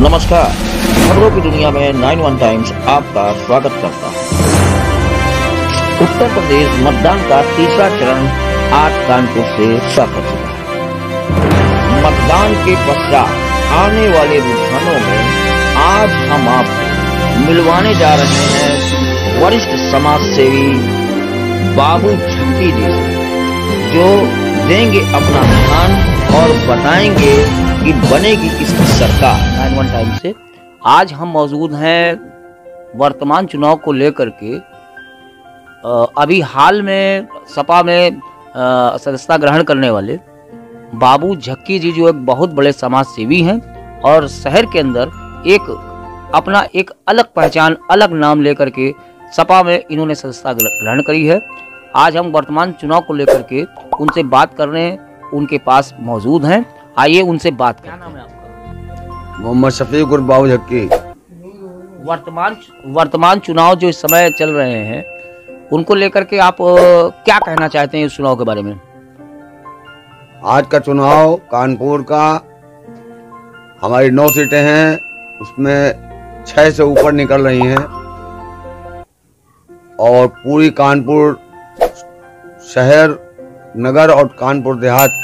नमस्कार, खबरों की दुनिया में 9 टाइम्स आपका स्वागत करता है। उत्तर प्रदेश मतदान का तीसरा चरण आज कानपुर से शुरू हो चुका है। मतदान के पश्चात आने वाले रुझानों में आज हम आपको मिलवाने जा रहे हैं वरिष्ठ समाज सेवी बाबू झक्की जी से, जो देंगे अपना ध्यान और बताएंगे कि बनेगी किसकी सरकार। 9 टाइम से आज हम मौजूद हैं वर्तमान चुनाव को लेकर के। अभी हाल में सपा में सदस्यता ग्रहण करने वाले बाबू झक्की जी, जो एक बहुत बड़े समाज सेवी हैं और शहर के अंदर अपना एक अलग पहचान, अलग नाम लेकर के सपा में इन्होंने सदस्यता ग्रहण करी है। आज हम वर्तमान चुनाव को लेकर के उनसे बात कर रहे हैं, उनके पास मौजूद हैं। आइए उनसे बात करें। क्या नाम है आपका? मोहम्मद शफीक उर्फ बाबू झक्की। वर्तमान चुनाव जो इस समय चल रहे हैं, उनको लेकर के आप क्या कहना चाहते हैं इस चुनाव के बारे में? आज का चुनाव कानपुर का, हमारी 9 सीटें हैं, उसमें 6 से ऊपर निकल रही हैं और पूरी कानपुर शहर, नगर और कानपुर देहात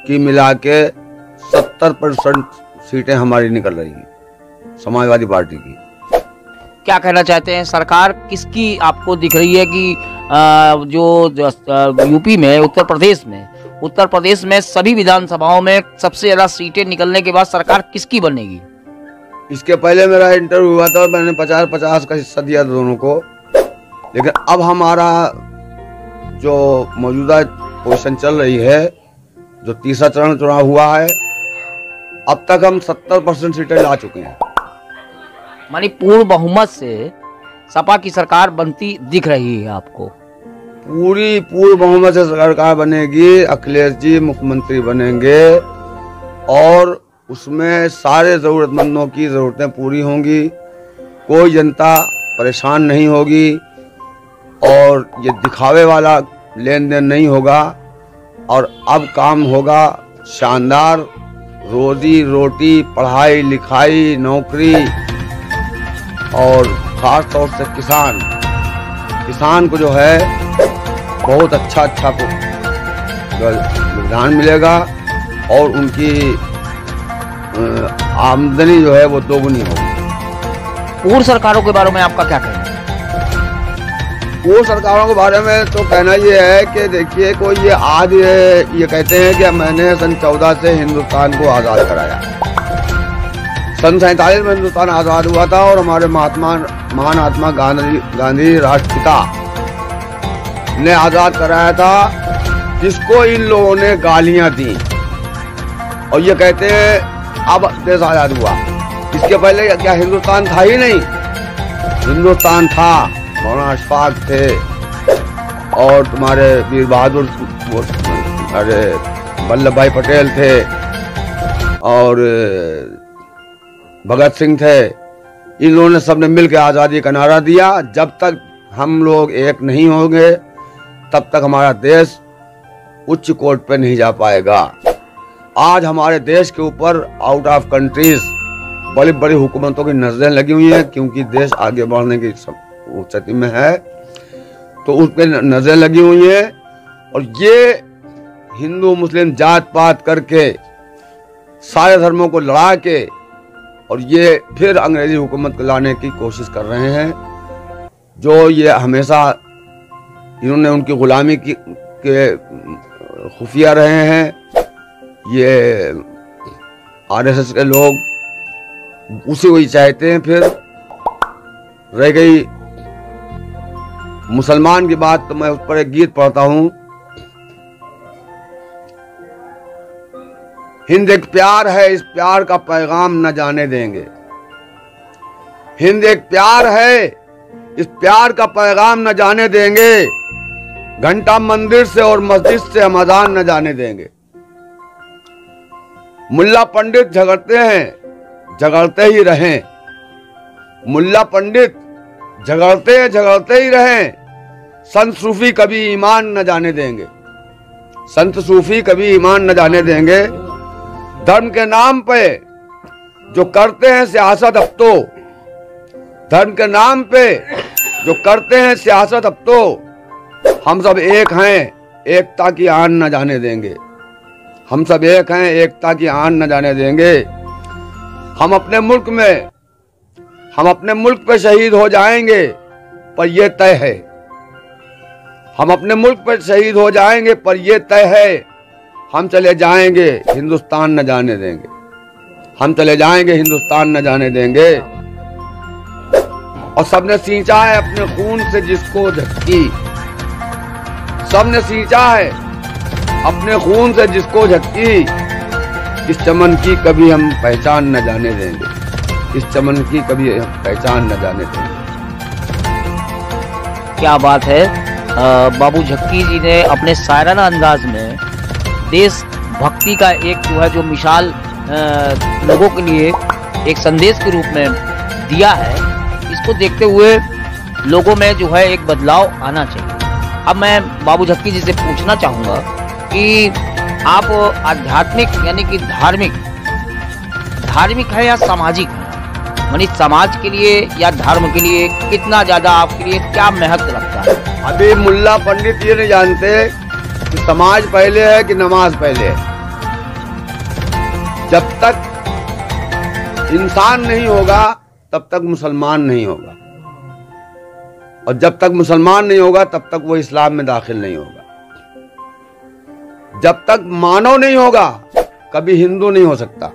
की मिला के 70% सीटें हमारी निकल रही हैं समाजवादी पार्टी की। क्या कहना चाहते हैं, सरकार किसकी आपको दिख रही है कि जो यूपी में, उत्तर प्रदेश में सभी विधानसभाओं में सबसे ज्यादा सीटें निकलने के बाद सरकार किसकी बनेगी? इसके पहले मेरा इंटरव्यू हुआ था और मैंने 50-50 का हिस्सा दिया दोनों को, लेकिन अब हमारा जो मौजूदा पोजीशन चल रही है, जो तीसरा चरण चुनाव हुआ है, अब तक हम 70% सीटें ला चुके हैं। मानी पूर्ण बहुमत से सपा की सरकार बनती दिख रही है आपको? पूरी पूर्ण बहुमत से सरकार बनेगी, अखिलेश जी मुख्यमंत्री बनेंगे और उसमें सारे जरूरतमंदों की जरूरतें पूरी होंगी, कोई जनता परेशान नहीं होगी और ये दिखावे वाला लेन देन नहीं होगा। और अब काम होगा शानदार, रोजी रोटी, पढ़ाई लिखाई, नौकरी और खास तौर से किसान को जो है बहुत अच्छा योगदान मिलेगा और उनकी आमदनी जो है वो दोगुनी होगी। पूर्व सरकारों के बारे में आपका क्या कहना है? पूर्व सरकारों के बारे में तो कहना ये है कि देखिए, कोई ये आज ये कहते हैं कि मैंने सन 14 से हिंदुस्तान को आज़ाद कराया। सन 47 में हिंदुस्तान आज़ाद हुआ था और हमारे महान आत्मा गांधी राष्ट्रपिता ने आज़ाद कराया था, जिसको इन लोगों ने गालियां दी और ये कहते हैं अब देश आज़ाद हुआ। इसके पहले क्या हिंदुस्तान था ही नहीं? हिंदुस्तान था, मौलाना अशफाक थे और तुम्हारे वीर बहादुर, अरे वल्लभ भाई पटेल थे और भगत सिंह थे। इन लोगों ने सबने मिलकर आज़ादी का नारा दिया। जब तक हम लोग एक नहीं होंगे तब तक हमारा देश उच्च कोर्ट पे नहीं जा पाएगा। आज हमारे देश के ऊपर आउट ऑफ कंट्रीज बड़ी बड़ी हुकूमतों की नजरें लगी हुई हैं, क्योंकि देश आगे बढ़ने की स्थिति में है, तो उस पर नजरें लगी हुई है और ये हिंदू मुस्लिम जात पात करके सारे धर्मों को लड़ा के और ये फिर अंग्रेजी हुकूमत को लाने की कोशिश कर रहे हैं, जो ये हमेशा इन्होंने उनकी गुलामी के खुफिया रहे हैं। ये आरएसएस के लोग उसी को ही चाहते हैं। फिर रह गई मुसलमान की बात, तो मैं उस पर एक गीत पढ़ता हूं। हिंद एक प्यार है, इस प्यार का पैगाम न जाने देंगे। हिंद एक प्यार है, इस प्यार का पैगाम न जाने देंगे। घंटा मंदिर से और मस्जिद से हम अजान न जाने देंगे। मुल्ला पंडित झगड़ते हैं, झगड़ते ही रहें। मुल्ला पंडित झगड़ते ही रहें। संत सूफी कभी ईमान न जाने देंगे। संत सूफी कभी ईमान न जाने देंगे। धर्म के नाम पे जो करते हैं सियासत अब तो धर्म के नाम पे, जो करते हैं सियासत अब तो हम सब एक हैं, एकता की आन न जाने देंगे। हम सब एक हैं, एकता की आन न जाने देंगे। हम अपने मुल्क पे शहीद हो जाएंगे, पर यह तय है। हम अपने मुल्क पर शहीद हो जाएंगे, पर यह तय है, हम चले जाएंगे, हिंदुस्तान न जाने देंगे। हम चले जाएंगे, हिंदुस्तान न जाने देंगे। और सबने सींचा है अपने खून से जिसको झटकी, सबने सींचा है अपने खून से जिसको झटकी, इस चमन की कभी हम पहचान न जाने देंगे। इस चमन की कभी हम पहचान न जाने देंगे। क्या बात है। बाबू झक्की जी ने अपने शायराना अंदाज में देश भक्ति का एक जो है जो मिसाल लोगों के लिए एक संदेश के रूप में दिया है। इसको देखते हुए लोगों में जो है एक बदलाव आना चाहिए। अब मैं बाबू झक्की जी से पूछना चाहूँगा कि आप आध्यात्मिक यानी कि धार्मिक है या सामाजिक है, यानी समाज के लिए या धर्म के लिए कितना ज्यादा आपके लिए क्या महत्व रखता है? अभी मुल्ला पंडित ये नहीं जानते कि समाज पहले है कि नमाज पहले है। जब तक इंसान नहीं होगा तब तक मुसलमान नहीं होगा, और जब तक मुसलमान नहीं होगा तब तक वो इस्लाम में दाखिल नहीं होगा। जब तक मानव नहीं होगा कभी हिंदू नहीं हो सकता।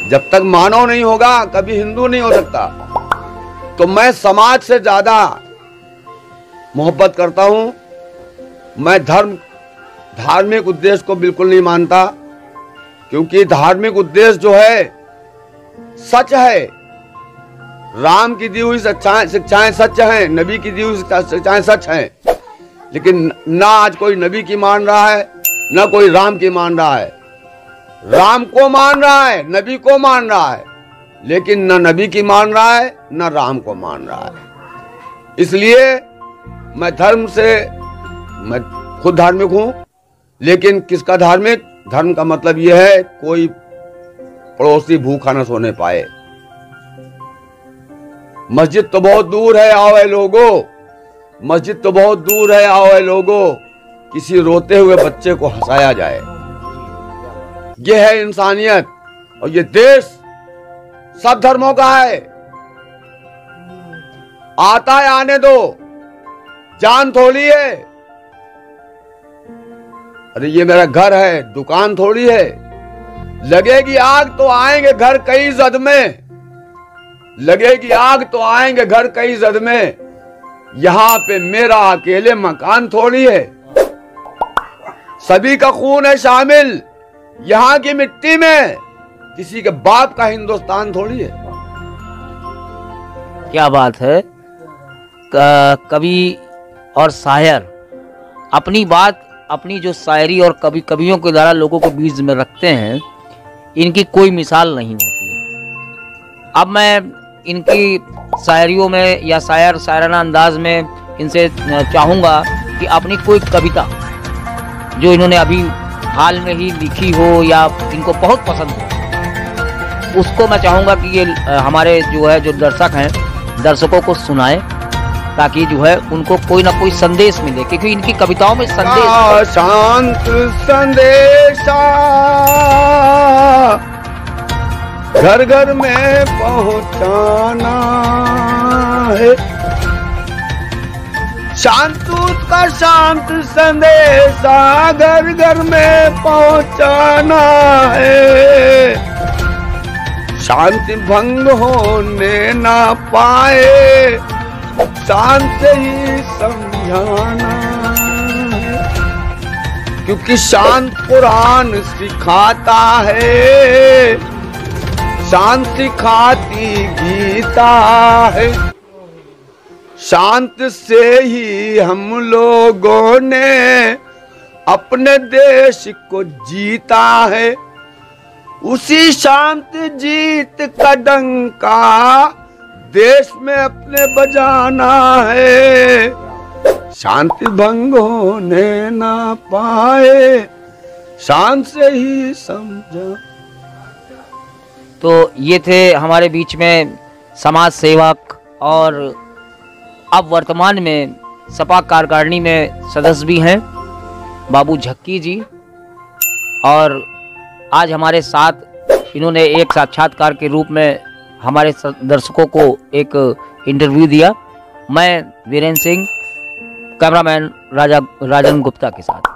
जब तक मानव नहीं होगा कभी हिंदू नहीं हो सकता। तो मैं समाज से ज्यादा मोहब्बत करता हूं। मैं धार्मिक उद्देश्य को बिल्कुल नहीं मानता, क्योंकि धार्मिक उद्देश्य जो है सच है। राम की दी हुई शिक्षाएं सच हैं, नबी की दी हुई शिक्षाएं सच हैं, लेकिन ना आज कोई नबी की मान रहा है, ना कोई राम की मान रहा है। राम को मान रहा है, नबी को मान रहा है, लेकिन न नबी की मान रहा है, न राम को मान रहा है। इसलिए मैं खुद धार्मिक हूं, लेकिन किसका धार्मिक? धर्म का मतलब यह है कोई पड़ोसी भूखा न सोने पाए। मस्जिद तो बहुत दूर है, आओ ऐ लोगो। मस्जिद तो बहुत दूर है, आओ ऐ लोगो। किसी रोते हुए बच्चे को हंसाया जाए। यह है इंसानियत, और ये देश सब धर्मों का है। आता है आने दो, जान थोड़ी है। अरे ये मेरा घर है, दुकान थोड़ी है। लगेगी आग तो आएंगे घर कई जद में, लगेगी आग तो आएंगे घर कई जद में। यहां पे मेरा अकेले मकान थोड़ी है। सभी का खून है शामिल यहां की मिट्टी में, किसी के बाप का हिंदुस्तान थोड़ी है। क्या बात है। कवि और शायर अपनी बात, अपनी जो शायरी और कवियों के द्वारा लोगों को बीच में रखते हैं, इनकी कोई मिसाल नहीं होती। अब मैं इनकी शायरियों में या शायराना अंदाज में इनसे चाहूँगा कि अपनी कोई कविता जो इन्होंने अभी हाल में ही लिखी हो या इनको बहुत पसंद हो, उसको मैं चाहूँगा कि ये हमारे जो है जो दर्शक हैं, दर्शकों को सुनाए, ताकि जो है उनको कोई ना कोई संदेश मिले, क्योंकि इनकी कविताओं में संदेश शांत संदेशा घर घर में पहुंचाना है। शांतूत का शांत संदेशा घर घर में पहुंचाना है। शांति भंग होने ना पाए, शांत ही समझाना है, क्योंकि शांत कुरान सिखाता है, शांत सिखाती गीता है। शांत से ही हम लोगों ने अपने देश को जीता है। उसी शांत जीत का डंका देश में अपने बजाना है। शांति भंग होने ना पाए, शांत से ही समझा। तो ये थे हमारे बीच में समाज सेवक और अब वर्तमान में सपा कार्यकारिणी में सदस्य भी हैं बाबू झक्की जी। और आज हमारे साथ इन्होंने एक साक्षात्कार के रूप में हमारे दर्शकों को एक इंटरव्यू दिया। मैं वीरेंद्र सिंह, कैमरामैन राजन गुप्ता के साथ।